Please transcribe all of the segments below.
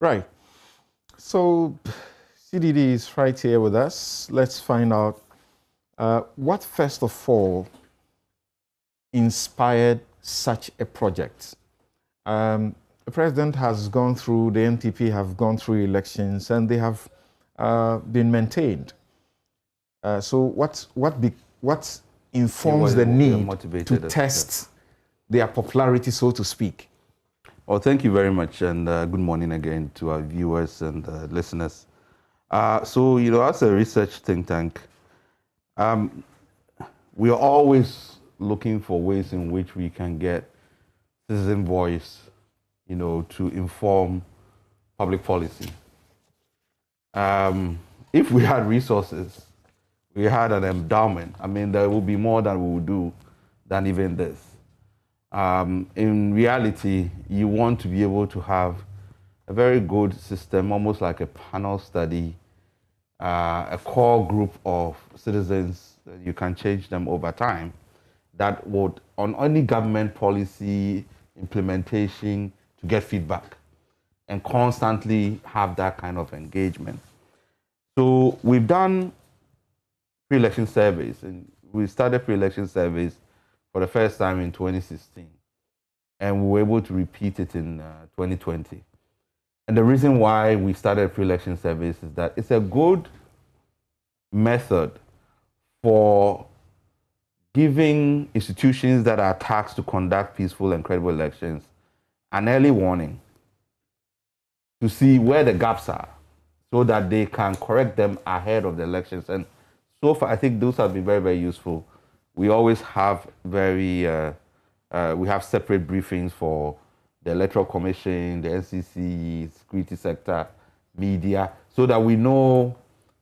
Right. So CDD is right here with us. Let's find out what, first of all, inspired such a project. The president has gone through, the NPP have gone through elections, and they have been maintained. So what informs the need to test their popularity, so to speak? Well, thank you very much, and good morning again to our viewers and listeners. So, as a research think tank, we are always looking for ways in which we can get citizen voice, to inform public policy. If we had resources, we had an endowment, there will be more than we will do than even this. In reality, you want to be able to have a very good system, almost like a panel study, a core group of citizens. You can change them over time that would, on any government policy implementation, to get feedback and constantly have that kind of engagement. So we've done pre-election surveys, and we started pre-election surveys for the first time in 2016, and we were able to repeat it in 2020. And the reason why we started pre-election surveys is that it's a good method for giving institutions that are tasked to conduct peaceful and credible elections an early warning to see where the gaps are so that they can correct them ahead of the elections. And so far, I think those have been very, very useful. We always have we have separate briefings for the Electoral Commission, the NCC, security sector, media, so that we know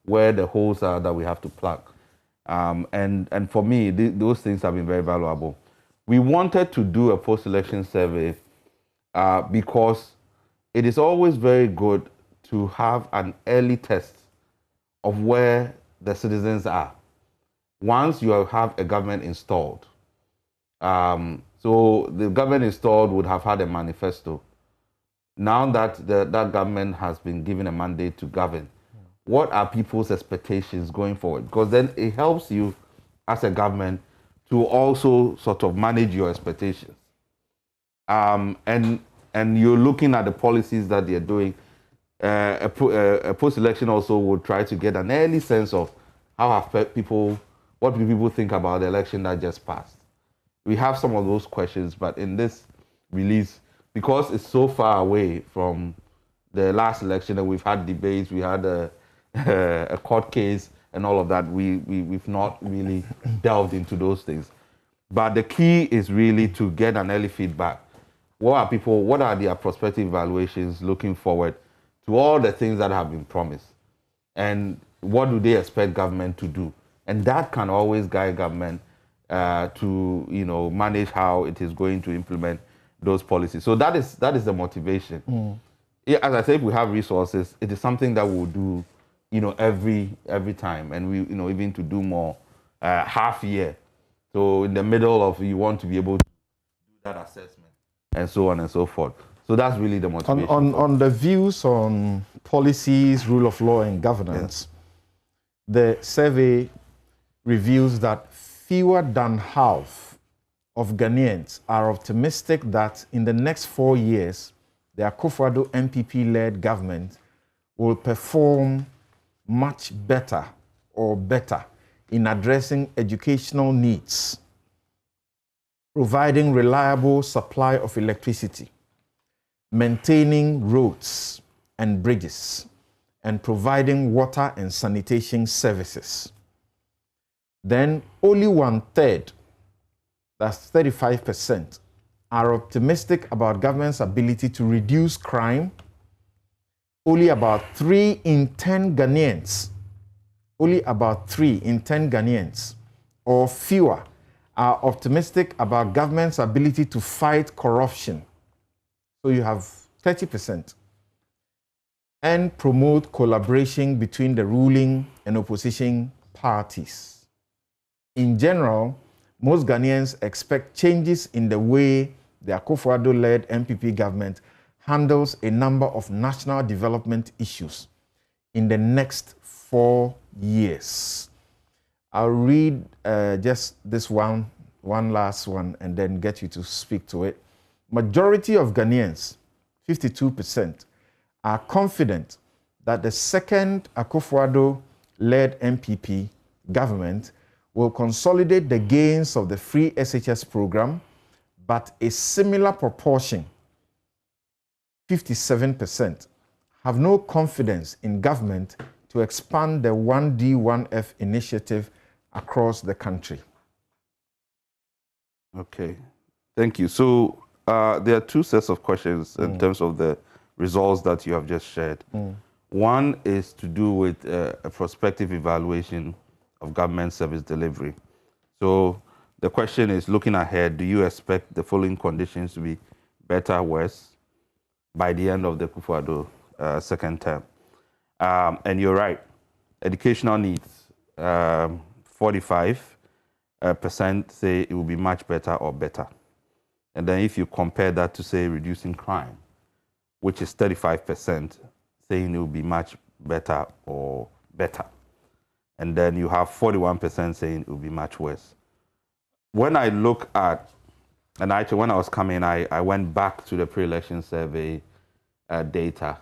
where the holes are that we have to plug. And for me, those things have been very valuable. We wanted to do a post-election survey because it is always very good to have an early test of where the citizens are once you have a government installed. So the government installed would have had a manifesto. Now that that government has been given a mandate to govern, what are people's expectations going forward? Because then it helps you as a government to also sort of manage your expectations. And you're looking at the policies that they're doing. A post-election also would try to get an early sense of what do people think about the election that just passed. We have some of those questions, but in this release, because it's so far away from the last election and we've had debates, we had a court case and all of that, we've not really delved into those things. But the key is really to get an early feedback. What are their prospective evaluations looking forward to all the things that have been promised? And what do they expect government to do? And that can always guide government to manage how it is going to implement those policies. So that is the motivation. As I said, if we have resources, it is something that we'll do every time, and we even to do more half year. So in the middle of, you want to be able to do that assessment and so on and so forth. So that's really the motivation. On the views on policies, rule of law, and governance, the survey reveals that fewer than half of Ghanaians are optimistic that in the next 4 years, the Akufo-Addo NPP-led government will perform much better in addressing educational needs, providing reliable supply of electricity, maintaining roads and bridges, and providing water and sanitation services. Then only 1/3, that's 35%, are optimistic about government's ability to reduce crime. Only about 3 in 10 Ghanaians, or fewer, are optimistic about government's ability to fight corruption. So you have 30%. And promote collaboration between the ruling and opposition parties. In general, most Ghanaians expect changes in the way the Akufo-Addo-led NPP government handles a number of national development issues in the next 4 years. I'll read just this one last one, and then get you to speak to it. Majority of Ghanaians, 52%, are confident that the second Akufo-Addo-led MPP government will consolidate the gains of the free SHS program, but a similar proportion, 57%, have no confidence in government to expand the 1D1F initiative across the country. Okay, thank you. So there are two sets of questions in terms of the results that you have just shared. One is to do with a prospective evaluation of government service delivery. So the question is, looking ahead, do you expect the following conditions to be better or worse by the end of the Akufo-Addo second term? And you're right, educational needs, 45% say it will be much better or better. And then if you compare that to, say, reducing crime, which is 35%, saying it will be much better or better. And then you have 41% saying it will be much worse. When I look at, and actually when I was coming, I went back to the pre-election survey data,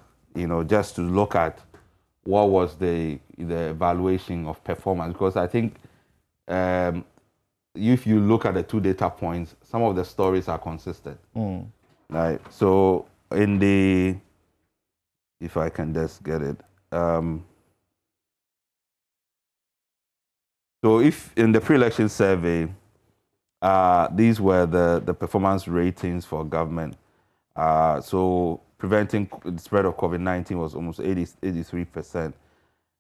just to look at what was the evaluation of performance. Because I think if you look at the two data points, some of the stories are consistent. Right? So in the, if I can just get it. So if in the pre-election survey, these were the performance ratings for government. So preventing the spread of COVID-19 was almost 83%.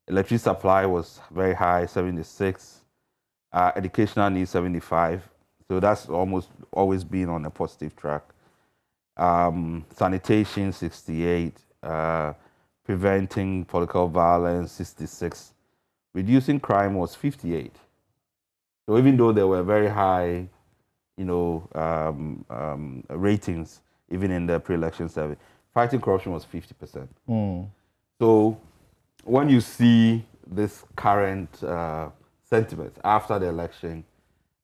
Electricity supply was very high, 76%. Educational needs, 75%. So that's almost always been on a positive track. Sanitation, 68%. Preventing political violence, 66%. Reducing crime was 58%. So even though there were very high, ratings, even in the pre-election survey, fighting corruption was 50%. So when you see this current sentiment after the election,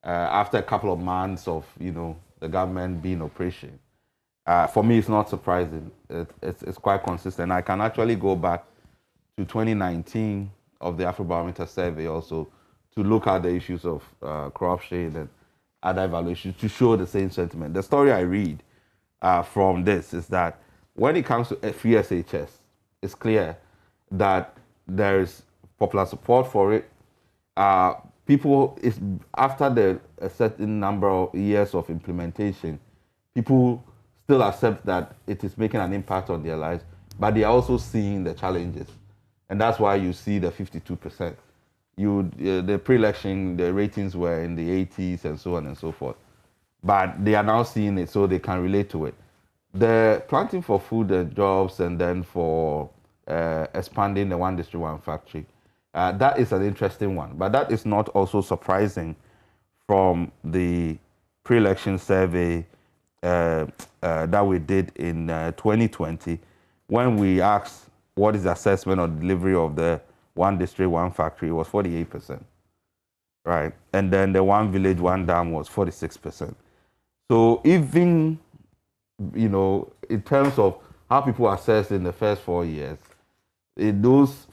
after a couple of months of the government being in operation, for me it's not surprising. It's quite consistent. I can actually go back to 2019 of the Afrobarometer survey also to look at the issues of corruption and other evaluations to show the same sentiment. The story I read from this is that when it comes to free SHS, it's clear that there is popular support for it. People, after a certain number of years of implementation, people still accept that it is making an impact on their lives, but they are also seeing the challenges. And that's why you see the 52%. The pre-election, the ratings were in the 80s and so on and so forth. But they are now seeing it, so they can relate to it. The planting for food and jobs, and then for expanding the one district, one factory, that is an interesting one. But that is not also surprising from the pre-election survey that we did in 2020, when we asked what is the assessment or delivery of the one district, one factory, it was 48%, right? And then the one village, one dam was 46%. So even, in terms of how people assessed in the first 4 years,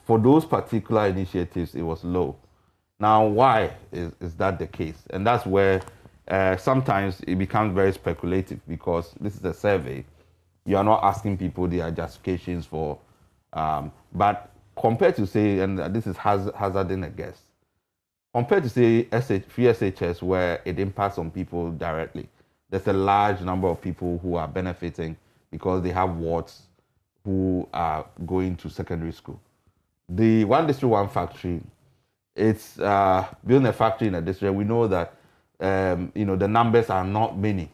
for those particular initiatives, it was low. Now, why is that the case? And that's where sometimes it becomes very speculative, because this is a survey. You are not asking people their justifications for, but compared to, say, and this is hazarding a guess, compared to, say, free SHS, where it impacts on people directly, there's a large number of people who are benefiting because they have wards who are going to secondary school. The one district, one factory, it's building a factory in a district. We know that the numbers are not many,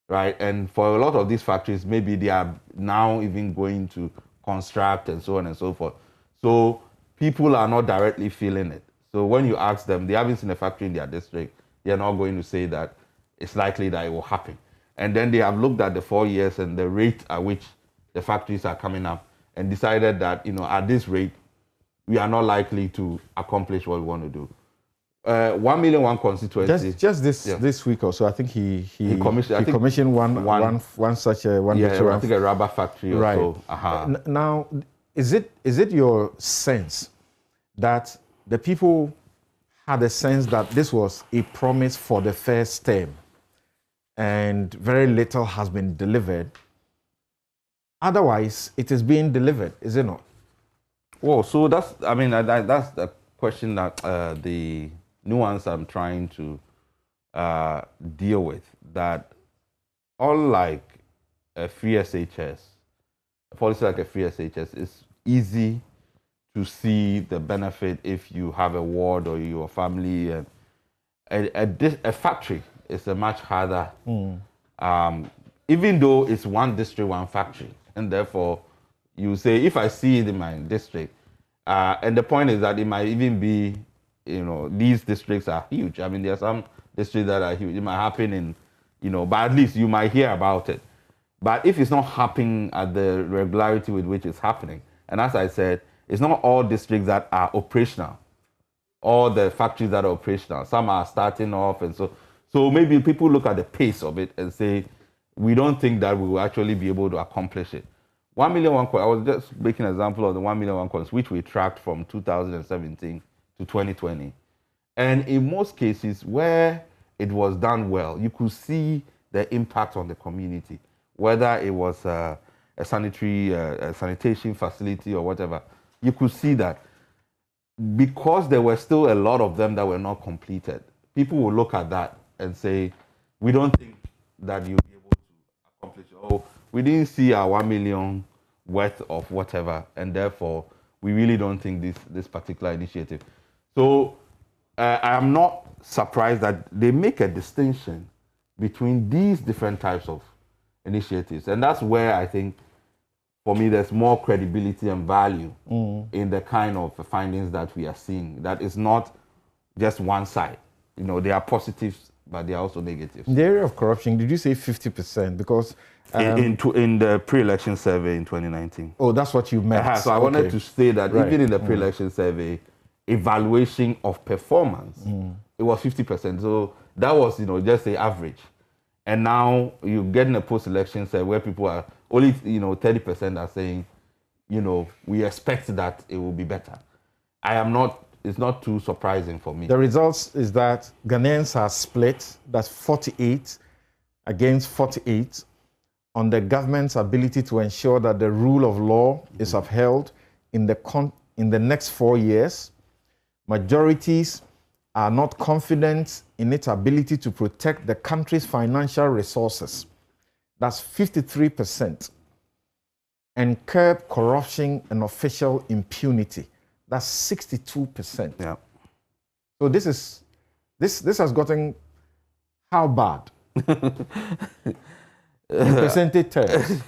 right? And for a lot of these factories, maybe they are now even going to construct and so on and so forth. So people are not directly feeling it. So when you ask them, they haven't seen a factory in their district, they're not going to say that it's likely that it will happen. And then they have looked at the 4 years and the rate at which the factories are coming up and decided that, at this rate, we are not likely to accomplish what we want to do. 1 million one constituency. Just this week or so, I think he commissioned one such a one. Yeah, I think a rubber factory or so. Now, is it your sense that the people had a sense that this was a promise for the first term, and very little has been delivered? Otherwise, it is being delivered, is it not? Well, so that's the question that the nuance I'm trying to deal with. That unlike a free SHS, a policy like a free SHS is easy to see the benefit if you have a ward or your family. A factory is a much harder, even though it's one district, one factory. And therefore, you say, if I see it in my district, and the point is that it might even be, these districts are huge. I mean, there are some districts that are huge. It might happen in, but at least you might hear about it. But if it's not happening at the regularity with which it's happening, and as I said, it's not all districts that are operational, all the factories that are operational. Some are starting off, and so maybe people look at the pace of it and say, we don't think that we will actually be able to accomplish it. 1 million one coins, I was just making an example of the 1 million one coins, which we tracked from 2017 to 2020. And in most cases where it was done well, you could see the impact on the community, whether it was a sanitation facility or whatever. You could see that because there were still a lot of them that were not completed, people will look at that and say, we don't think that you'll be able to accomplish it. Oh, we didn't see our 1 million worth of whatever, and therefore we really don't think this particular initiative. So I am not surprised that they make a distinction between these different types of initiatives, and that's where I think, for me, there's more credibility and value in the kind of findings that we are seeing. That is not just one side. There are positives, but there are also negatives. In the area of corruption, did you say 50%? Because in the pre-election survey in 2019. Oh, that's what you meant. So I wanted to say that even in the pre-election survey, evaluation of performance, it was 50%. So that was, just the average. And now you get in a post-election survey where people are only, 30% are saying, we expect that it will be better. It's not too surprising for me. The results is that Ghanaians are split. That's 48 against 48 on the government's ability to ensure that the rule of law is upheld in the next 4 years. Majorities are not confident in its ability to protect the country's financial resources. That's 53%. And curb corruption and official impunity. That's 62%. Yeah. So this has gotten how bad? In percentage terms.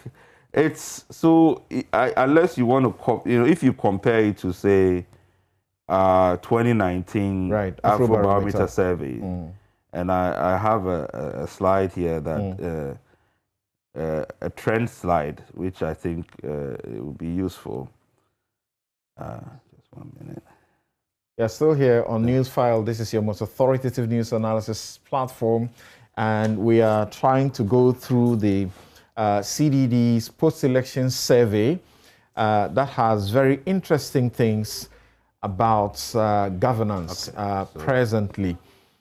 It's so unless you want to, if you compare it to say 2019 Afrobarometer survey, and I have a slide here that a trend slide, which I think it would be useful. Just 1 minute. You're still here on Newsfile. This is your most authoritative news analysis platform, and we are trying to go through the CDD's post-election survey that has very interesting things about governance presently.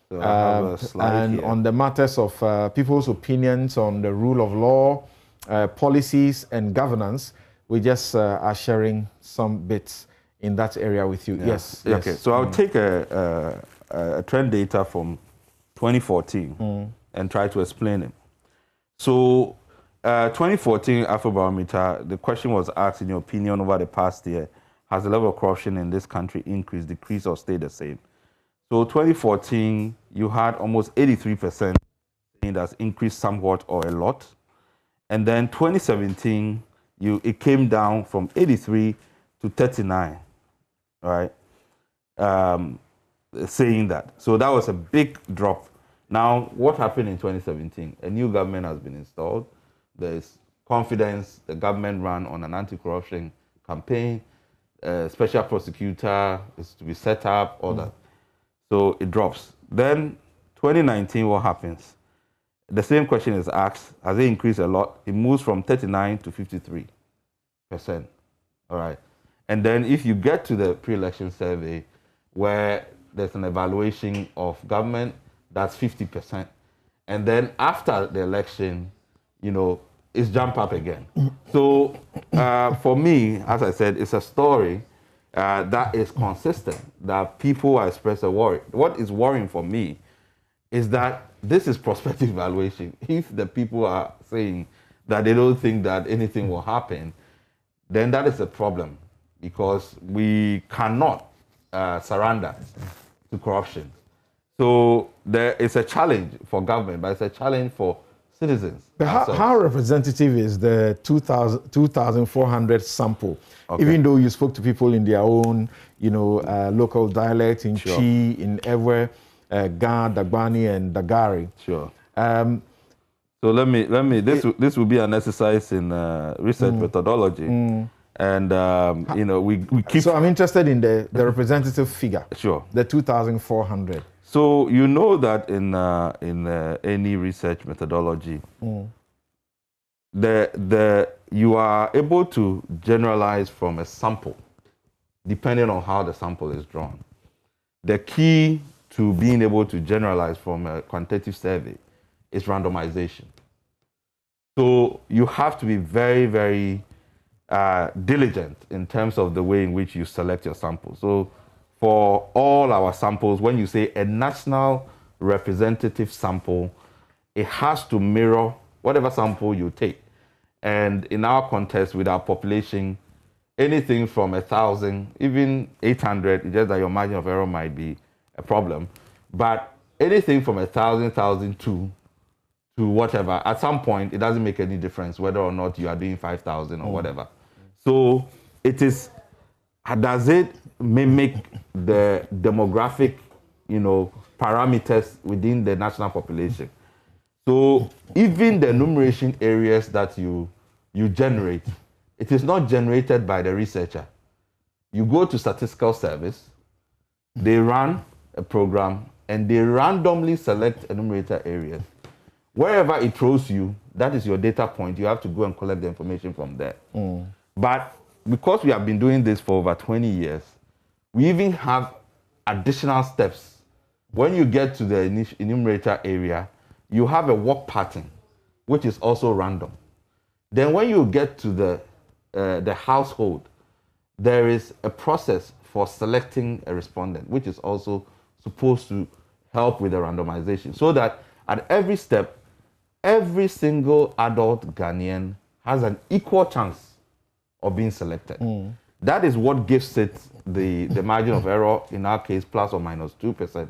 So I have a slide and here. On the matters of people's opinions on the rule of law, policies, and governance, we just are sharing some bits in that area with you. Yeah. Yes. Okay. So I'll take a trend data from 2014 and try to explain it. So 2014 Afrobarometer, the question was asked, in your opinion, over the past year, has the level of corruption in this country increased, decreased, or stayed the same? So 2014, you had almost 83% saying that's increased somewhat or a lot. And then 2017, it came down from 83 to 39, right? Saying that. So that was a big drop Now, what happened in 2017? A new government has been installed. There is confidence. The government ran on an anti-corruption campaign. A special prosecutor is to be set up, all that. So it drops. Then 2019, what happens? The same question is asked. Has it increased a lot? It moves from 39 to 53%. All right. And then if you get to the pre-election survey where there's an evaluation of government, that's 50%. And then after the election, it's jump up again. So for me, as I said, it's a story that is consistent, that people are expressing worry. What is worrying for me is that this is prospective evaluation. If the people are saying that they don't think that anything will happen, then that is a problem, because we cannot surrender to corruption. So there is a challenge for government, but it's a challenge for citizens. But how representative is the 2,400 sample? Okay. Even though you spoke to people in their own, local dialect, in Sure. Chi, in Ewe, Ga, Dagbani, and Dagari. Sure. So let me. This will be an exercise in research methodology, and we keep. So I'm interested in the representative figure. Sure. The 2,400. So you know that in any research methodology, you are able to generalize from a sample, depending on how the sample is drawn. The key to being able to generalize from a quantitative survey is randomization. So you have to be very, very diligent in terms of the way in which you select your sample. So for all our samples, when you say a national representative sample, it has to mirror whatever sample you take. And in our context with our population, anything from 1,000, even 800, just that your margin of error might be a problem. But anything from 1,000, 1,002 to whatever, at some point, it doesn't make any difference whether or not you are doing 5,000 or whatever. So it is, does it mimic the demographic, parameters within the national population? So even the enumeration areas that you generate, it is not generated by the researcher. You go to statistical service, they run a program, and they randomly select enumerator areas. Wherever it throws you, that is your data point. You have to go and collect the information from there. But because we have been doing this for over 20 years, we even have additional steps. When you get to the enumerator area, you have a work pattern, which is also random. Then when you get to the household, there is a process for selecting a respondent, which is also supposed to help with the randomization, so that at every step, every single adult Ghanaian has an equal chance of being selected. That is what gives it the margin of error, in our case, plus or minus 2%,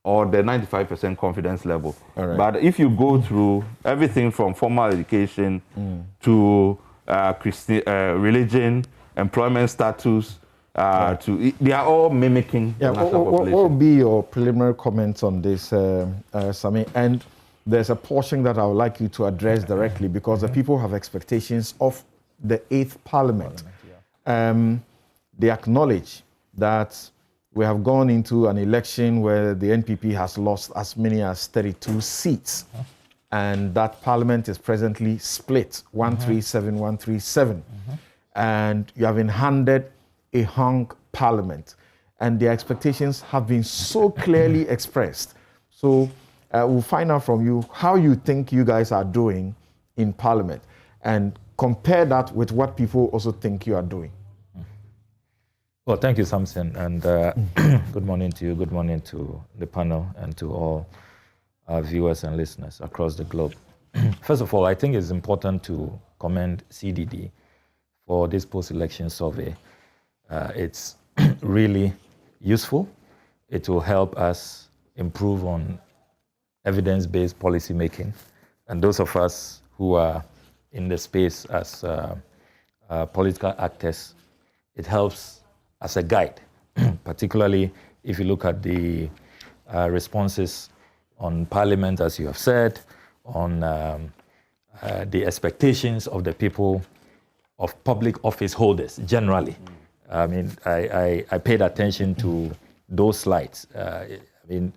or the 95% confidence level. Right. But if you go through everything from formal education to religion, employment status, they are all mimicking the national population. What would be your preliminary comments on this, Sami? And there's a portion that I would like you to address directly, because the people have expectations of the 8th Parliament. They acknowledge that we have gone into an election where the NPP has lost as many as 32 seats, and that Parliament is presently split, 137, 137. And you have been handed a hung Parliament, and their expectations have been so clearly expressed. So we'll find out from you how you think you guys are doing in Parliament, and compare that with what people also think you are doing. Well, thank you, Samson, and good morning to you, good morning to the panel, and to all our viewers and listeners across the globe. First of all, I think it's important to commend CDD for this post-election survey. It's really useful. It will help us improve on evidence-based policy making. And those of us who are in the space as political actors, it helps as a guide, particularly if you look at the responses on Parliament, as you have said, on the expectations of the people, of public office holders generally. I mean, I paid attention to those slides. I mean,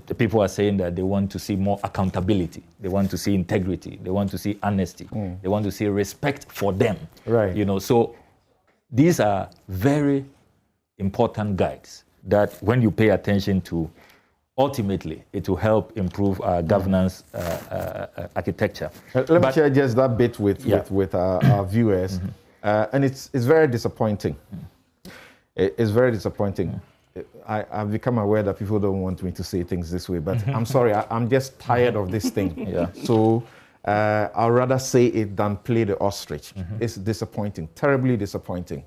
the people are saying that they want to see more accountability. They want to see integrity. They want to see honesty. They want to see respect for them. Right. You know, so these are very important guides that when you pay attention to, ultimately, it will help improve our governance architecture. Let me share just that bit with our viewers. And it's very disappointing. It's very disappointing. I've become aware that people don't want me to say things this way, but I'm sorry, I'm just tired of this thing. So I'll rather say it than play the ostrich. It's disappointing, terribly disappointing.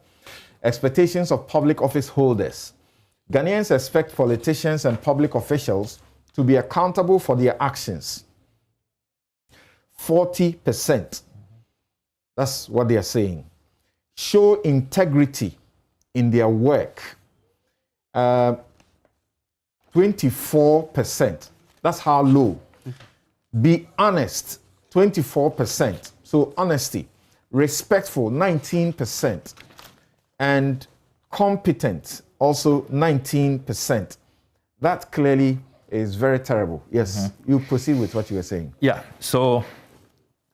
Expectations of public office holders. Ghanaians expect politicians and public officials to be accountable for their actions. 40%. That's what they are saying. Show integrity in their work. 24%. That's how low. Be honest. 24%. So honesty. Respectful. 19%. And competent. Also 19%. That clearly is very terrible. Yes, you proceed with what you were saying. Yeah, so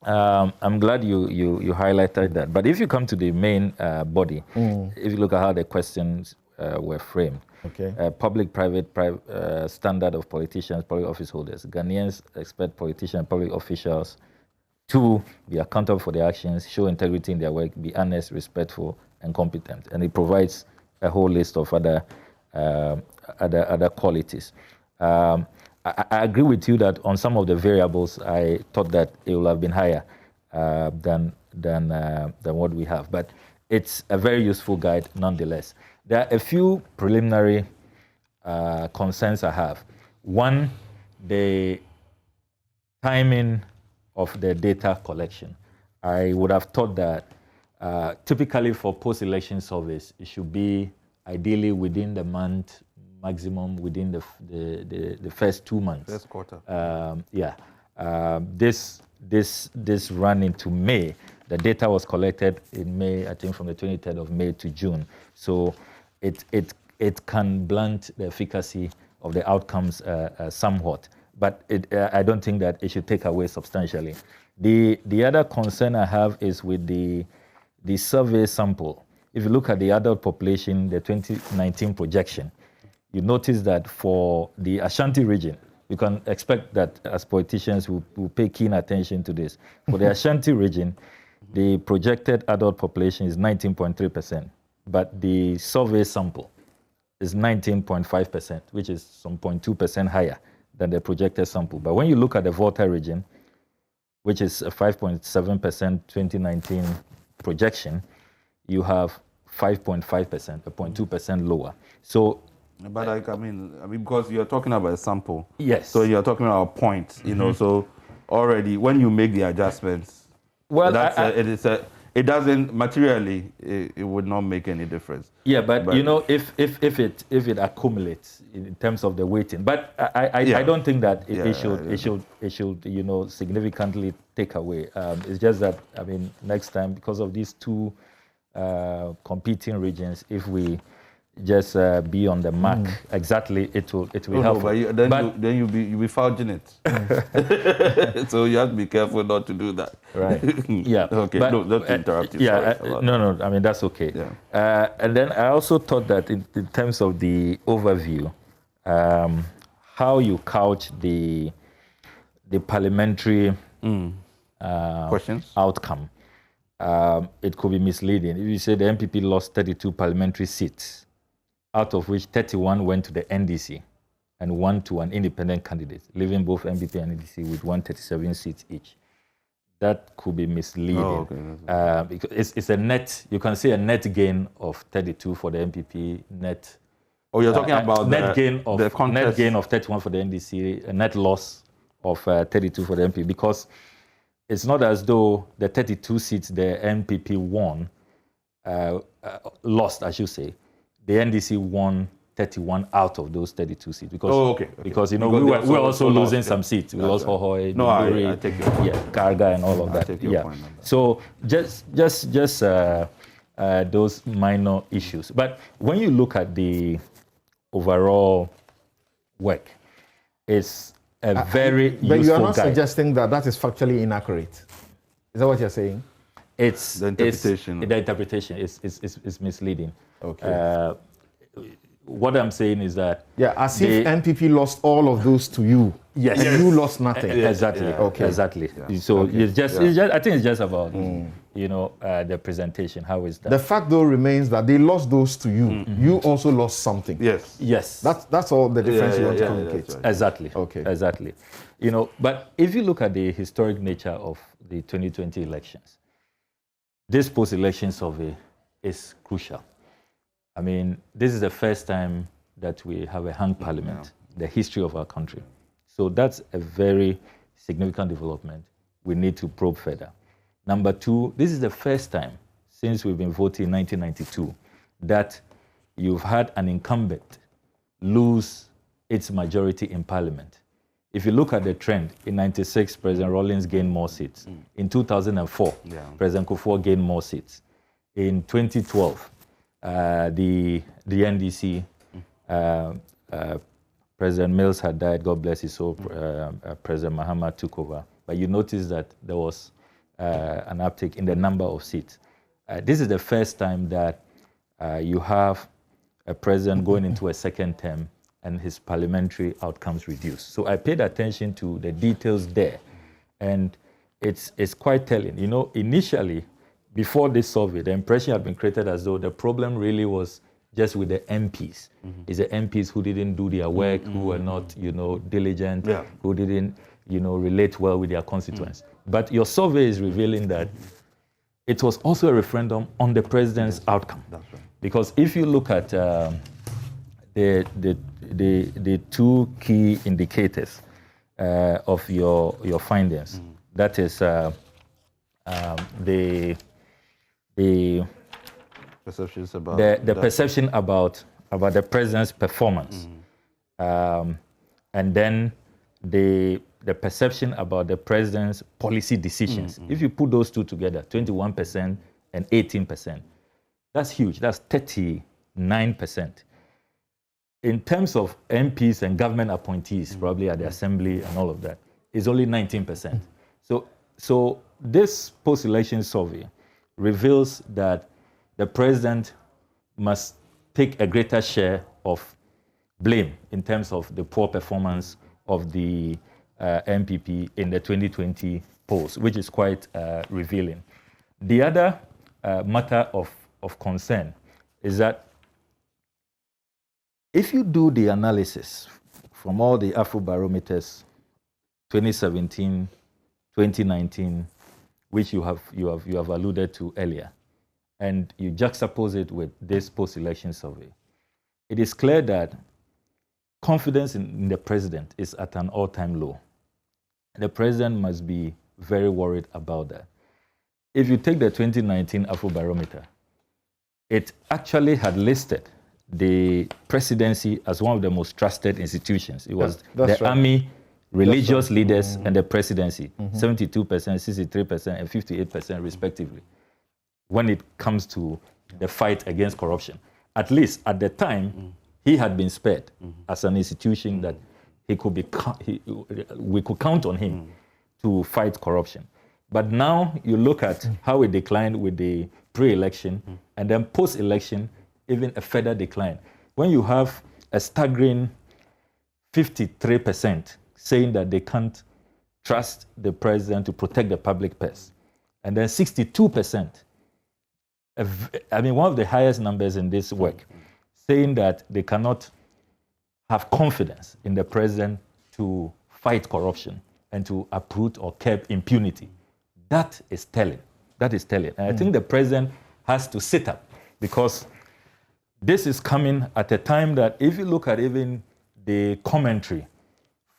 I'm glad you highlighted that. But if you come to the main body, if you look at how the questions were framed, public-private standard of politicians, public office holders. Ghanaians expect politicians and public officials to be accountable for their actions, show integrity in their work, be honest, respectful, and competent. And it provides a whole list of other qualities. I agree with you that on some of the variables, I thought that it would have been higher than what we have. But it's a very useful guide nonetheless. There are a few preliminary concerns I have. One, the timing of the data collection. I would have thought that typically for post-election surveys, it should be ideally within the month, maximum within the first 2 months. First quarter. This ran into May. The data was collected in May, I think from the 23rd of May to June. So it can blunt the efficacy of the outcomes somewhat. But I don't think that it should take away substantially. The other concern I have is with the survey sample. If you look at the adult population, the 2019 projection, you notice that for the Ashanti region, you can expect that as politicians will pay keen attention to this. For the Ashanti region, the projected adult population is 19.3%, but the survey sample is 19.5%, which is some 0.2% higher than the projected sample. But when you look at the Volta region, which is a 5.7% 2019 projection, you have 5.5%, a 0.2% lower. So, but I mean, because you're talking about a sample. Yes. So you're talking about a point, you know. So already, when you make the adjustments, well, it doesn't materially. It would not make any difference. Yeah, but you know, if it accumulates in terms of the weighting, but I don't think that it should you know significantly take away. It's just that I mean next time, because of these two competing regions, if we just be on the mark exactly, it will help. But then you'll be fudging it. So you have to be careful not to do that. Right. Yeah. Okay. But, no, not to interrupt you. No. I mean that's okay. Yeah. And then I also thought that in terms of the overview, how you couch the parliamentary questions outcome, it could be misleading. If you say the MPP lost 32 parliamentary seats, out of which 31 went to the NDC and 1 to an independent candidate, leaving both MPP and NDC with 137 seats each. That could be misleading. Because it's a net, you can say a net gain of 32 for the MPP, net. Oh, you're talking about net gain of 31 for the NDC, a net loss of 32 for the MPP, because it's not as though the 32 seats the MPP won, lost, I should say. The NDC won 31 out of those 32 seats. Because, because you know, because we were also losing some yeah. seats. We lost Hohoi, No, I take your point. Yeah, Karga and all of that. I take your point on that. So just those minor issues. But when you look at the overall work, it's a very useful But you are not guide. suggesting that that is factually inaccurate. Is that what you're saying? It's the interpretation. The interpretation is misleading. Okay. What I'm saying is that as if NPP lost all of those to you. Yes. And you lost nothing. Exactly. Yeah. Okay. Exactly. Yeah. So Okay. it's just I think it's just about you know the presentation. How is that? The fact though remains that they lost those to you. You also lost something. Yes. Yes. That's all the difference you want to communicate. Right. Exactly. Okay. Exactly. You know, but if you look at the historic nature of the 2020 elections, this post-election survey is crucial. I mean, this is the first time that we have a hung parliament, in the history of our country. So that's a very significant development. We need to probe further. Number two, this is the first time since we've been voting in 1992 that you've had an incumbent lose its majority in parliament. If you look at the trend, in 96, President Rawlings gained more seats. In 2004, President Kufuor gained more seats. In 2012, the NDC, President Mills had died, God bless his soul, President Mahama took over. But you notice that there was an uptick in the number of seats. This is the first time that you have a president going into a second term and his parliamentary outcomes reduced. So I paid attention to the details there, and it's quite telling. You know, initially, before this survey, the impression had been created as though the problem really was just with the MPs. It's the MPs who didn't do their work, who were not, you know, diligent, who didn't, you know, relate well with their constituents. But your survey is revealing that it was also a referendum on the president's outcome. That's right. Because if you look at the two key indicators of your findings, that is the perceptions about the perception about the president's performance, and then the perception about the president's policy decisions. If you put those two together, 21% and 18%, that's huge. That's 39%. In terms of MPs and government appointees, probably at the assembly and all of that, is only 19%. So this post-election survey reveals that the president must take a greater share of blame in terms of the poor performance of the MPP in the 2020 polls, which is quite revealing. The other matter of concern is that if you do the analysis from all the Afrobarometers, 2017, 2019, which you have alluded to earlier, and you juxtapose it with this post-election survey, it is clear that confidence in the president is at an all-time low. The president must be very worried about that. If you take the 2019 Afrobarometer, it actually had listed the presidency as one of the most trusted institutions. It was army, religious leaders, and the presidency, 72%, 63%, and 58% respectively, when it comes to the fight against corruption. At least at the time, he had been spared as an institution that we could count on him to fight corruption. But now you look at how it declined with the pre-election, and then post-election, even a further decline. When you have a staggering 53% saying that they can't trust the president to protect the public purse, and then 62%, I mean, one of the highest numbers in this work, saying that they cannot have confidence in the president to fight corruption and to uproot or curb impunity. That is telling. That is telling. And I think the president has to sit up, because this is coming at a time that if you look at even the commentary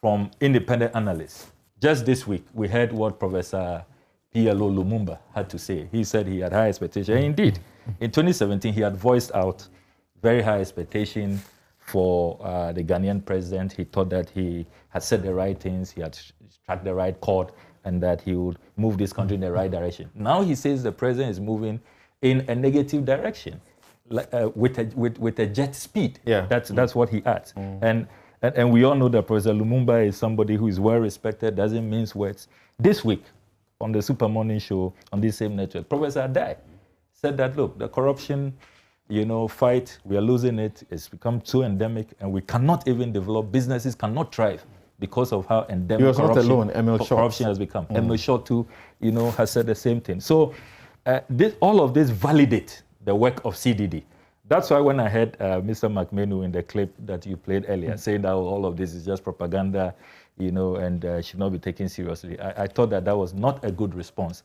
from independent analysts, just this week we heard what Professor PLO Lumumba had to say. He said he had high expectations. And indeed, in 2017, he had voiced out very high expectation for the Ghanaian president. He thought that he had said the right things, he had struck the right chord, and that he would move this country in the right direction. Now he says the president is moving in a negative direction, with a jet speed. Yeah. That's what he adds. And we all know that Professor Lumumba is somebody who is well respected, doesn't mince words. This week, on the Super Morning Show on this same network, Professor Adai said that, look, the corruption, fight, we are losing it. It's become too endemic, and we cannot even develop. Businesses cannot thrive because of how endemic he was not alone. Corruption has become. Emil Short too, has said the same thing. So all of this validate the work of CDD. That's why when I heard Mr. McMenu in the clip that you played earlier, saying that all of this is just propaganda, and should not be taken seriously, I thought that was not a good response